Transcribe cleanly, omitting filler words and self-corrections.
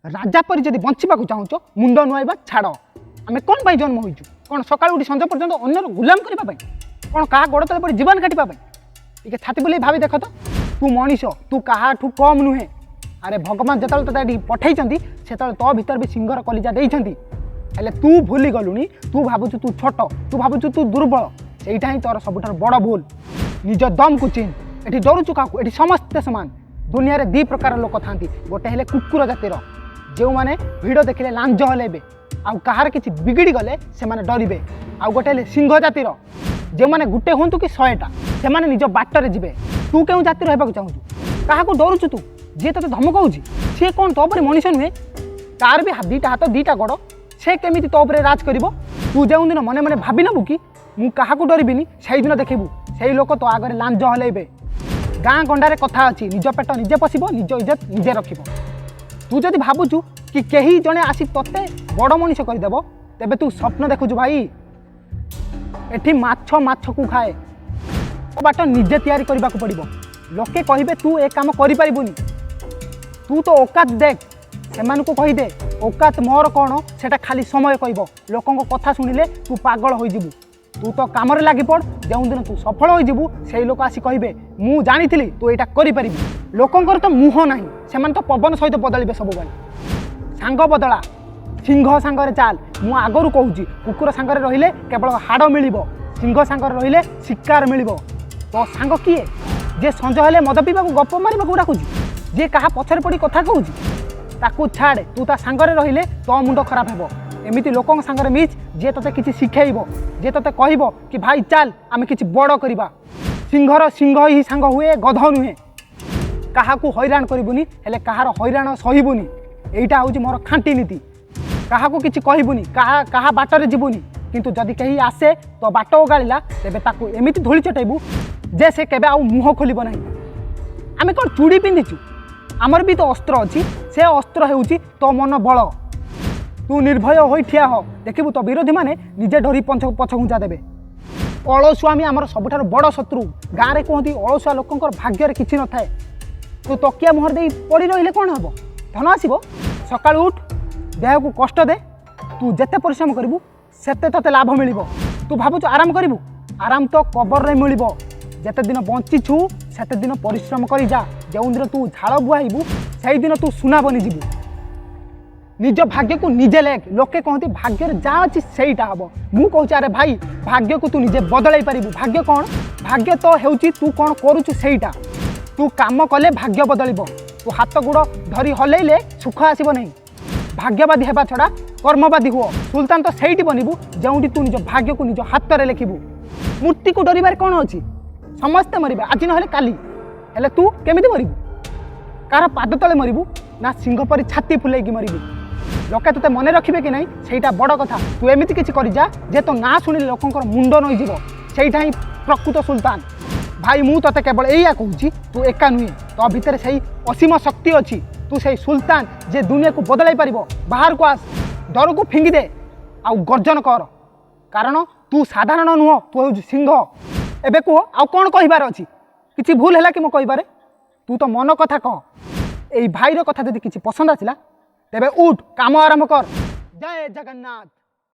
राजा परी जदि बंचा चाहूच मुंड नुआइबा छाड़ आम कौन पर जन्म होइचु कौन सका उठी संज पर्यंत अन्यर गुलाम करने कौन क्या गोड़ तले पड़ी जीवन काटापी टे छाती बुले भावी देख तो तू मनीष तू क्या कम नुहे अरे भगवान जो ते पठे से तो भीतर भी सिंहर कलिजा देते हेले तू भूली गलुनी तू भावुचु तू छोट तू भावुचु तू दुर्बल सेटा ही तोर सब बड़ भूल निज दम को चिन्ह एटी डरुचु क्या ये समस्ते सामान दुनिया रे दी प्रकार लोक था गोटे हेले कुकुर जातिर जो मैंने भिड़ देखिले लांज हलेबे आउ कहार किसी बिगिड़ी गले से माने डरिबे आउ गोटे हेले सिंह जातिर जो मैंने गुटे हूँ कि 100टा से माने निज बाटर जीवे तू क्यों जातिर होगा चाहूँ क्या डरुचु तू जी ते धमकाऊँ सी कौन तो मनीष नुहे तार भी दीटा हाथ दीटा गोड़ से केमी तो राज कर तू जो दिन मने मने भावी नबू कि मुझे क्या डरबिनी से दिन देखबू से लोक तो आगे लांज हलेबे गाँ गंडारे कथा अच्छी निज पेट निजे पशिब निज इज्जत निजे रखिब तू जदि भावुचु कि कहीं जड़े आसी तोते बड़ मनीष करदेव तेबे तू स्वप्न देखुचु भाई एठी माछ माछ को खाए बाट निजे तैयारी करने को पड़ो लोके कहे तू ए काम करिपारिबुनी तू तो औकात देख से कहीदे औकात मोर कौन सेटा खाली समय कहब लोकों कथा शुणिले तू पागल हो जीवु तू तो काम लगी पड़ जो दिन तू सफल हो जीवु से लोक आसी कहे मु जानी तू यहाँ करी लोकंर तो मुह ना से तो पवन सहित बदलिबे सब सांग बदला सिंह सांगरे चाल मु आगरू कहूँ कुकुर सांगरे रहिले केवल हाड़ मिल सिंह सांगरे रहिले शिकार मिल तो सांग किए जे संज हेले मद पीवा गप मारे डाकुची जे क्या पछरे पड़ी कथा कहूँ ताकू छाड़ तू ता सांगरे रहिले तो मुंड खराब हेबो एमिति लोकों सांगरे मिच जे तते किछि शिखेइबो जे तते कहिबो कि भाई चल आमे किछि बड़ करिबा सिंहर सिंह ही सांग हुए गध नुहे काहाकू हैरान करिबुनी हेले कहार हैरान सहिबुनी एइटा होउछि मोर खांटी नीति काहाकू किछि कहिबुनी काहा बाटरे जिबुनी किंतु जदि कहीं आसे तो बाट ओगाळिला तेबे ताकू एमिति धूली चटाइबू जे से केबे आउ मुह खोलिबो नाही आमे कोन चूड़ी पिंधिचु आमर भी तो अस्त्र अच्छी से अस्त्र हेउची तो मन बल तू निर्भय हो ठिया हो देखिबू तो विरोधी माने निजे डरी पछ घुंचा देबे अलसुआमी आमर सबुठार बड़ शत्रु गाँव में कहती अलसुआ लोकंर भाग्य किसी न थाए तू तकिया मुहर दे पड़ी रही कौन हम धन आसब सका उठ देह को कष्ट दे तू जिते परिश्रम करू सेते तते लाभ मिल तू भावुच आराम करू आराम तो कबर रे मिल जेते दिन बंचीछु सेते दिन परिश्रम कर जा जो दिन तू झाड़ बुआबू से दिन तू सुना बनी जीवु निज भाग्य को निजे लेख लोके कहते भाग्य जहाँ अच्छी सेटा हम मु कहूँ अरे भाई भाग्य को तू निजे बदल पारू भाग्य कौन भाग्य तो हेउची तू कौन करुचु सेटा तू काम कले भाग्य बदल तू हाथ गोड़ धरी हलैले सुख आसब नहीं भाग्यवादी हेबा छड़ा कर्मवादी हुआ सुल्तान तो सेठी बनबू जो तू निज भाग्य को निज हाथ में लिखबू मूर्ति को डरबार कौन अच्छी समस्ते मरबे आज ना काली हेले तू केमिति मरबू कार पाद तले मरबू ना सिंह परी छाती फुलेकी मरबू लोके तोते मन रखिबे कि नहीं सेटा बड़ कथा तू एमिति किछि करि जा जे तो ना शुणिले लोकंकर मुंड नई जीव सेटा ही प्रकृत सुल्तान भाई मु तोते केवल एया कहूची तू एका नुहे तो भितर सही असीम शक्ति अच्छी तू सही सुल्तान जे दुनिया को बदलाई पारिबो बाहर को आस डर को फिंगी दे आउ गर्जन कर कारण तू साधारण नुह तू हूँ सिंह एबे कह आउ कौन कहबार अच्छी किसी भूल है कि मो कहबारे तू तो मन कथा कह एई भाईर कथा जदि किसी पसंद आसिला तेबे उठ काम आरंभ कर जय जगन्नाथ।